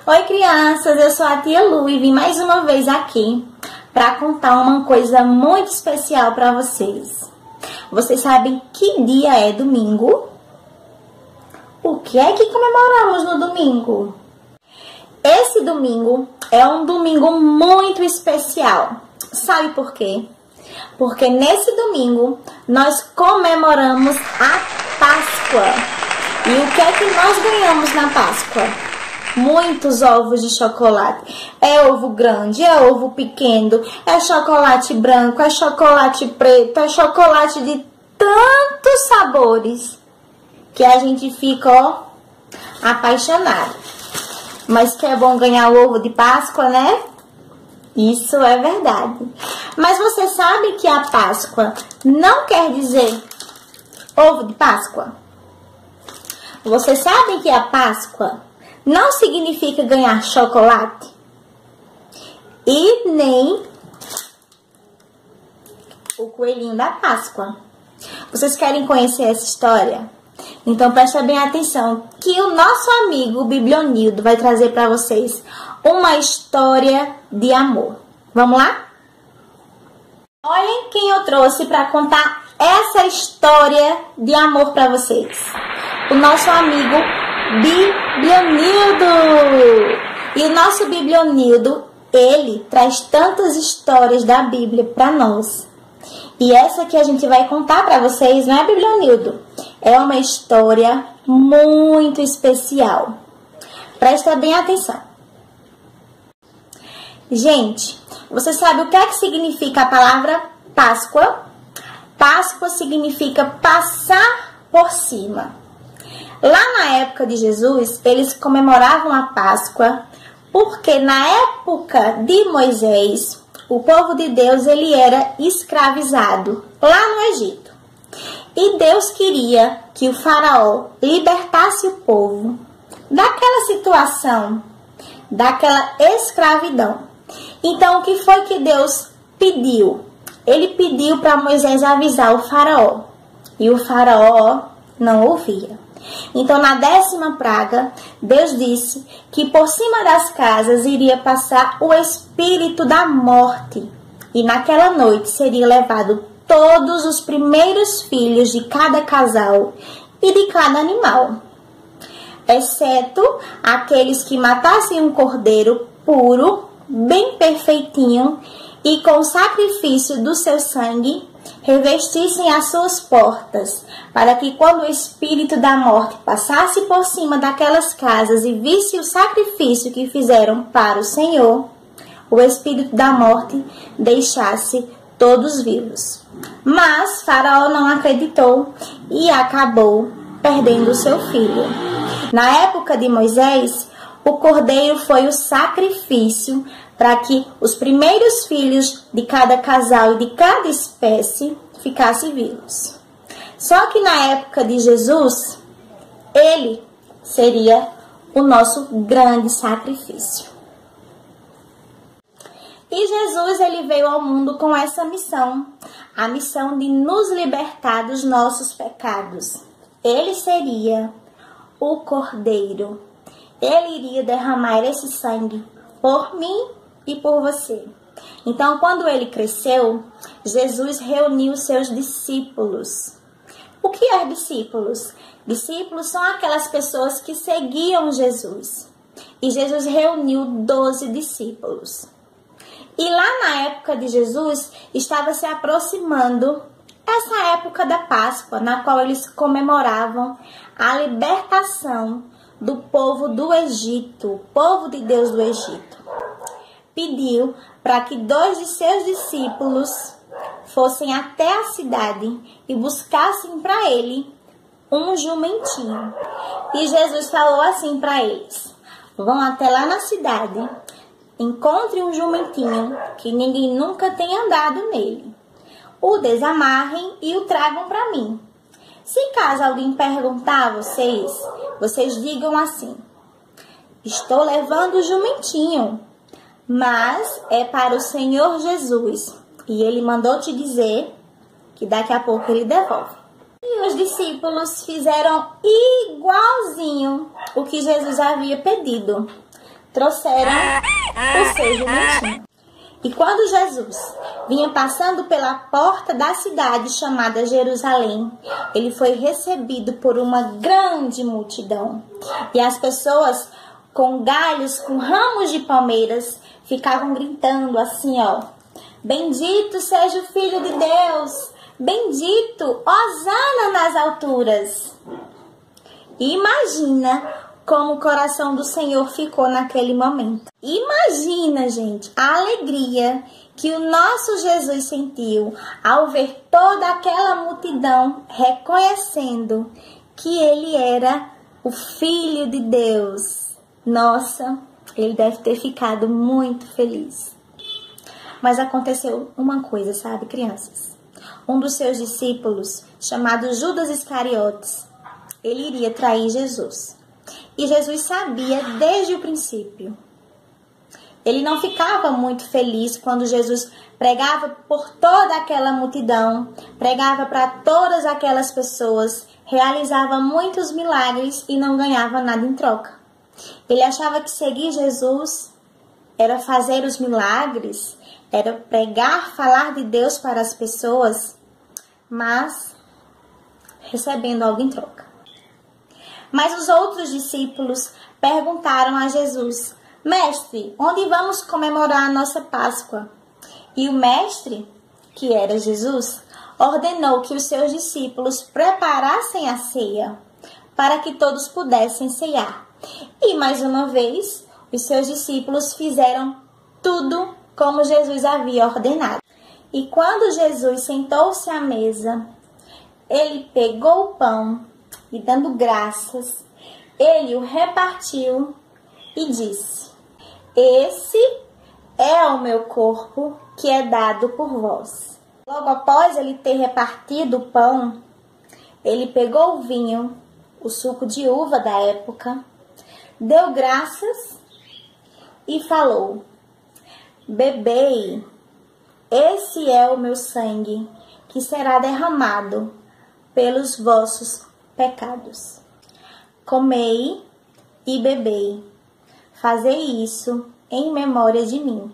Oi, crianças, eu sou a tia Lu e vim mais uma vez aqui para contar uma coisa muito especial para vocês. Vocês sabem que dia é domingo? O que é que comemoramos no domingo? Esse domingo é um domingo muito especial. Sabe por quê? Porque nesse domingo nós comemoramos a Páscoa. E o que é que nós ganhamos na Páscoa? Muitos ovos de chocolate. É ovo grande, é ovo pequeno, é chocolate branco, é chocolate preto, é chocolate de tantos sabores que a gente fica, ó, apaixonado. Mas que é bom ganhar o ovo de Páscoa, né? Isso é verdade. Mas você sabe que a Páscoa não quer dizer ovo de Páscoa? Você sabe que a Páscoa não significa ganhar chocolate e nem o coelhinho da Páscoa. Vocês querem conhecer essa história? Então presta bem atenção que o nosso amigo Biblionildo vai trazer para vocês uma história de amor. Vamos lá? Olhem quem eu trouxe para contar essa história de amor para vocês. O nosso amigo Biblionildo. E o nosso Biblionildo, ele traz tantas histórias da Bíblia para nós. E essa que a gente vai contar para vocês, não é, Biblionildo? É uma história muito especial. Presta bem atenção. Gente, você sabe o que é que significa a palavra Páscoa? Páscoa significa passar por cima. Lá na época de Jesus, eles comemoravam a Páscoa porque na época de Moisés, o povo de Deus ele era escravizado lá no Egito. E Deus queria que o faraó libertasse o povo daquela situação, daquela escravidão. Então, o que foi que Deus pediu? Ele pediu para Moisés avisar o faraó. E o faraó não ouvia. Então, na 10ª praga, Deus disse que por cima das casas iria passar o espírito da morte. E naquela noite seria levado todos os primeiros filhos de cada casal e de cada animal, exceto aqueles que matassem um cordeiro puro, bem perfeitinho, e com o sacrifício do seu sangue, revestissem as suas portas, para que quando o espírito da morte passasse por cima daquelas casas e visse o sacrifício que fizeram para o Senhor, o espírito da morte deixasse todos vivos. Mas Faraó não acreditou e acabou perdendo seu filho. Na época de Moisés, o cordeiro foi o sacrifício para que os primeiros filhos de cada casal e de cada espécie ficassem vivos. Só que na época de Jesus, ele seria o nosso grande sacrifício. E Jesus ele veio ao mundo com essa missão, a missão de nos libertar dos nossos pecados. Ele seria o cordeiro. Ele iria derramar esse sangue por mim e por você. Então, quando ele cresceu, Jesus reuniu seus discípulos. O que é discípulos? Discípulos são aquelas pessoas que seguiam Jesus. E Jesus reuniu 12 discípulos. E lá na época de Jesus, estava se aproximando essa época da Páscoa, na qual eles comemoravam a libertação do povo do Egito, o povo de Deus do Egito. Pediu para que 2 de seus discípulos fossem até a cidade e buscassem para ele um jumentinho. E Jesus falou assim para eles: vão até lá na cidade, encontrem um jumentinho que ninguém nunca tenha andado nele. O desamarrem e o tragam para mim. Se caso alguém perguntar a vocês digam assim: estou levando o jumentinho, mas é para o Senhor Jesus. E ele mandou te dizer que daqui a pouco ele devolve. E os discípulos fizeram igualzinho o que Jesus havia pedido. trouxeram o seu jumentinho. E quando Jesus vinha passando pela porta da cidade chamada Jerusalém, ele foi recebido por uma grande multidão. E as pessoas com galhos, com ramos de palmeiras, ficavam gritando assim, ó: bendito seja o Filho de Deus, bendito, hosana nas alturas. E imagina como o coração do Senhor ficou naquele momento. Imagina, gente, a alegria que o nosso Jesus sentiu ao ver toda aquela multidão reconhecendo que ele era o Filho de Deus. Nossa, ele deve ter ficado muito feliz. Mas aconteceu uma coisa, sabe, crianças? Um dos seus discípulos, chamado Judas Iscariotes, ele iria trair Jesus. E Jesus sabia desde o princípio. Ele não ficava muito feliz quando Jesus pregava por toda aquela multidão, pregava para todas aquelas pessoas, realizava muitos milagres e não ganhava nada em troca. Ele achava que seguir Jesus era fazer os milagres, era pregar, falar de Deus para as pessoas, mas recebendo algo em troca. Mas os outros discípulos perguntaram a Jesus: Mestre, onde vamos comemorar a nossa Páscoa? E o mestre, que era Jesus, ordenou que os seus discípulos preparassem a ceia, para que todos pudessem ceiar. E mais uma vez, os seus discípulos fizeram tudo como Jesus havia ordenado. E quando Jesus sentou-se à mesa, ele pegou o pão e, dando graças, ele o repartiu e disse: Esse é o meu corpo que é dado por vós. Logo após ele ter repartido o pão, ele pegou o vinho, o suco de uva da época, deu graças e falou: Bebei, esse é o meu sangue, que será derramado pelos vossos pecados. Comei e bebei. Fazei isso em memória de mim.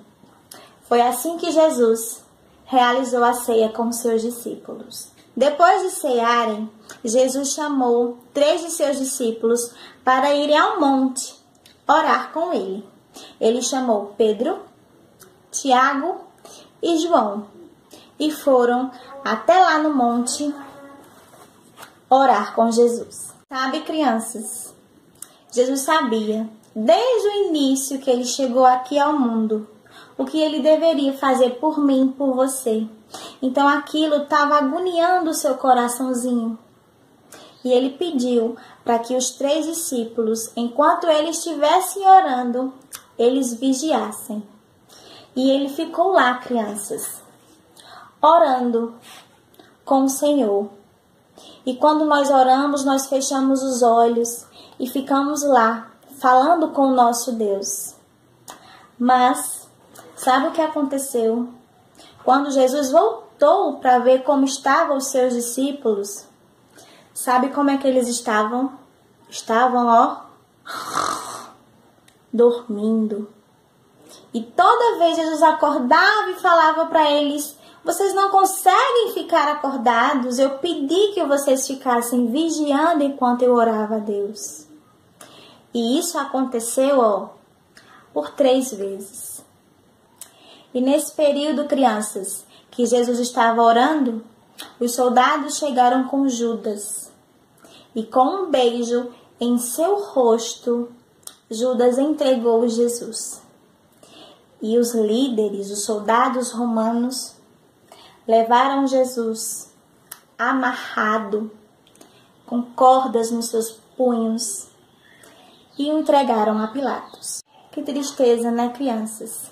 Foi assim que Jesus realizou a ceia com seus discípulos. Depois de cearem, Jesus chamou 3 de seus discípulos para irem ao monte orar com ele. Ele chamou Pedro, Tiago e João e foram até lá no monte orar com Jesus. Sabe, crianças, Jesus sabia desde o início que ele chegou aqui ao mundo o que ele deveria fazer por mim, por você. Então aquilo estava agoniando o seu coraçãozinho. E ele pediu para que os 3 discípulos, enquanto eles estivessem orando, eles vigiassem. E ele ficou lá, crianças, orando com o Senhor. E quando nós oramos, nós fechamos os olhos e ficamos lá, falando com o nosso Deus. Mas, sabe o que aconteceu? Quando Jesus voltou para ver como estavam os seus discípulos, sabe como é que eles estavam? Estavam, ó, dormindo. E toda vez Jesus acordava e falava para eles: vocês não conseguem ficar acordados, eu pedi que vocês ficassem vigiando enquanto eu orava a Deus. E isso aconteceu, ó, por 3 vezes. E nesse período, crianças, que Jesus estava orando, os soldados chegaram com Judas. E com um beijo em seu rosto, Judas entregou Jesus. E os líderes, os soldados romanos, levaram Jesus amarrado, com cordas nos seus punhos, e o entregaram a Pilatos. Que tristeza, né, crianças?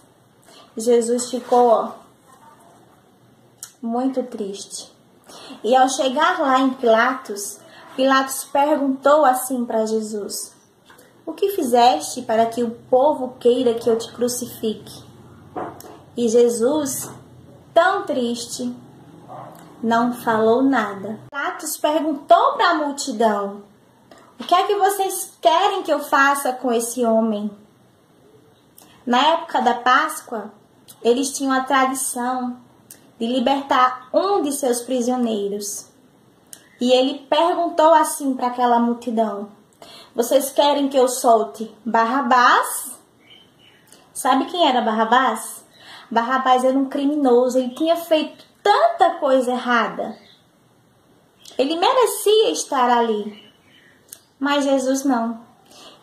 Jesus ficou, ó, muito triste. E ao chegar lá em Pilatos, Pilatos perguntou assim para Jesus: o que fizeste para que o povo queira que eu te crucifique? E Jesus, tão triste, não falou nada. Pilatos perguntou para a multidão: o que é que vocês querem que eu faça com esse homem? Na época da Páscoa, eles tinham a tradição de libertar um de seus prisioneiros. E ele perguntou assim para aquela multidão: vocês querem que eu solte Barrabás? Sabe quem era Barrabás? Barrabás era um criminoso, ele tinha feito tanta coisa errada. Ele merecia estar ali, mas Jesus não.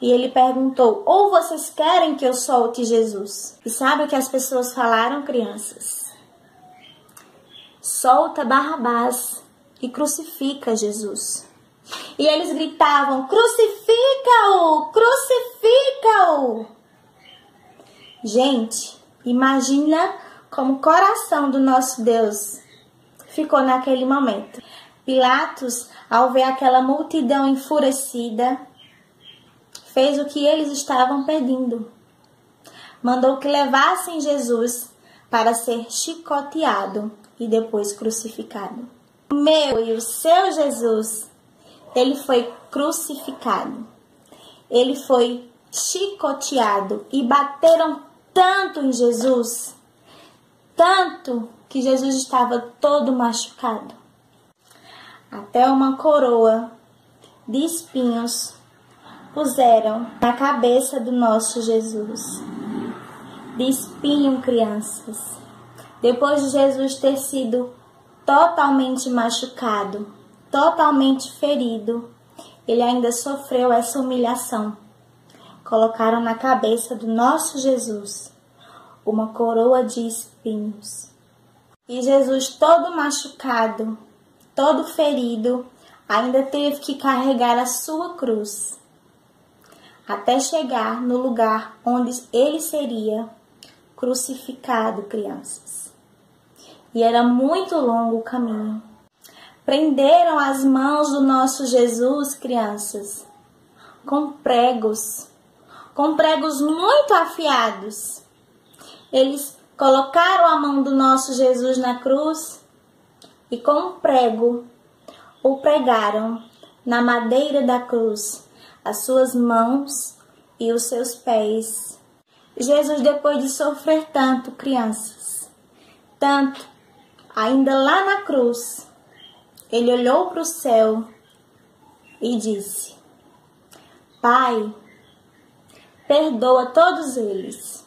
E ele perguntou: ou vocês querem que eu solte Jesus? E sabe o que as pessoas falaram, crianças? Solta Barrabás e crucifica Jesus. E eles gritavam: crucifica-o! Crucifica-o! Gente, imagina como o coração do nosso Deus ficou naquele momento. Pilatos, ao ver aquela multidão enfurecida, fez o que eles estavam pedindo. Mandou que levassem Jesus para ser chicoteado e depois crucificado. O meu e o seu Jesus, ele foi crucificado. Ele foi chicoteado e bateram tanto em Jesus, tanto que Jesus estava todo machucado. Até uma coroa de espinhos puseram na cabeça do nosso Jesus. De espinho, crianças. Depois de Jesus ter sido totalmente machucado, totalmente ferido, ele ainda sofreu essa humilhação. Colocaram na cabeça do nosso Jesus uma coroa de espinhos. E Jesus, todo machucado, todo ferido, ainda teve que carregar a sua cruz, até chegar no lugar onde ele seria crucificado, crianças. E era muito longo o caminho. Prenderam as mãos do nosso Jesus, crianças, com pregos muito afiados. Eles colocaram a mão do nosso Jesus na cruz e com um prego o pregaram na madeira da cruz, as suas mãos e os seus pés. Jesus, depois de sofrer tanto, crianças, tanto, ainda lá na cruz, ele olhou para o céu e disse: Pai, perdoa todos eles,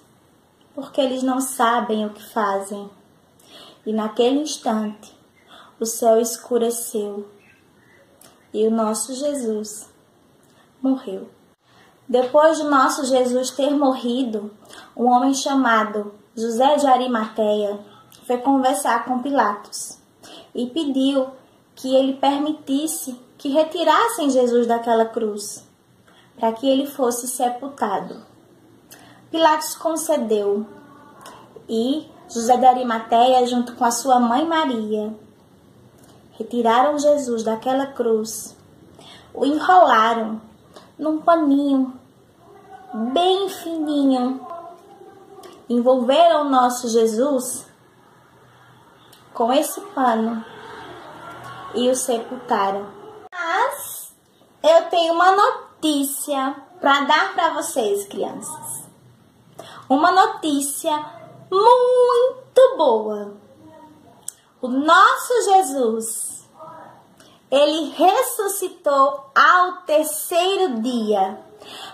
porque eles não sabem o que fazem. E naquele instante, o céu escureceu e o nosso Jesus morreu. Depois de nosso Jesus ter morrido, um homem chamado José de Arimateia foi conversar com Pilatos e pediu que ele permitisse que retirassem Jesus daquela cruz, para que ele fosse sepultado. Pilatos concedeu e José de Arimateia, junto com a sua mãe Maria, retiraram Jesus daquela cruz, o enrolaram num paninho bem fininho, envolveram o nosso Jesus com esse pano e o sepultaram. Mas eu tenho uma notícia para dar para vocês, crianças. Uma notícia muito boa. O nosso Jesus, ele ressuscitou ao terceiro dia.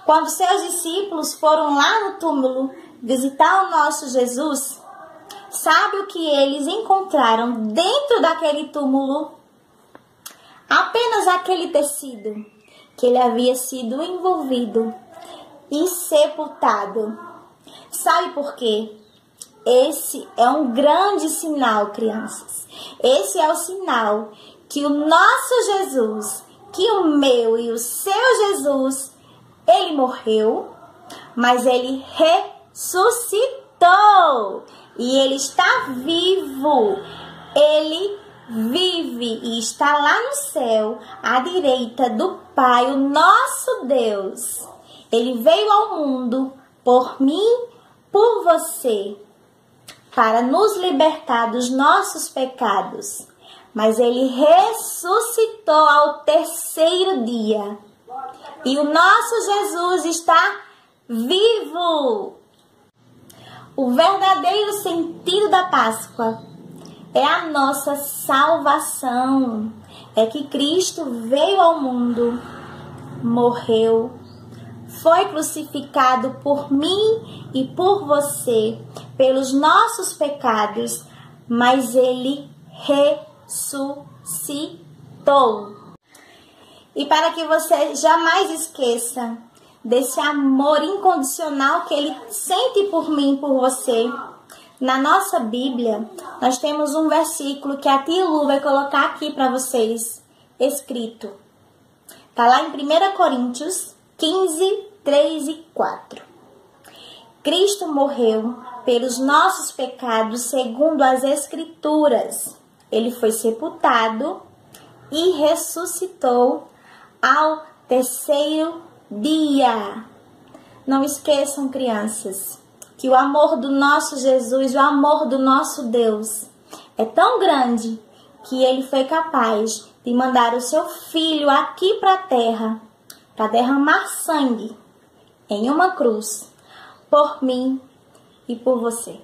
Quando seus discípulos foram lá no túmulo visitar o nosso Jesus, sabe o que eles encontraram dentro daquele túmulo? Apenas aquele tecido que ele havia sido envolvido e sepultado. Sabe por quê? Esse é um grande sinal, crianças. Esse é o sinal que o nosso Jesus, que o meu e o seu Jesus, ele morreu, mas ele ressuscitou. E ele está vivo. Ele vive e está lá no céu, à direita do Pai, o nosso Deus. Ele veio ao mundo por mim, por você, para nos libertar dos nossos pecados. Mas ele ressuscitou ao terceiro dia. E o nosso Jesus está vivo. O verdadeiro sentido da Páscoa é a nossa salvação. É que Cristo veio ao mundo, morreu, foi crucificado por mim e por você, pelos nossos pecados, mas Ele ressuscitou. E para que você jamais esqueça desse amor incondicional que Ele sente por mim e por você, na nossa Bíblia, nós temos um versículo que a tia Lu vai colocar aqui para vocês, escrito. Está lá em 1 Coríntios 15, 3 e 4. Cristo morreu pelos nossos pecados segundo as Escrituras. Ele foi sepultado e ressuscitou ao terceiro dia. Não esqueçam, crianças, que o amor do nosso Jesus, o amor do nosso Deus é tão grande que Ele foi capaz de mandar o seu Filho aqui para a terra para derramar sangue em uma cruz por mim e por você.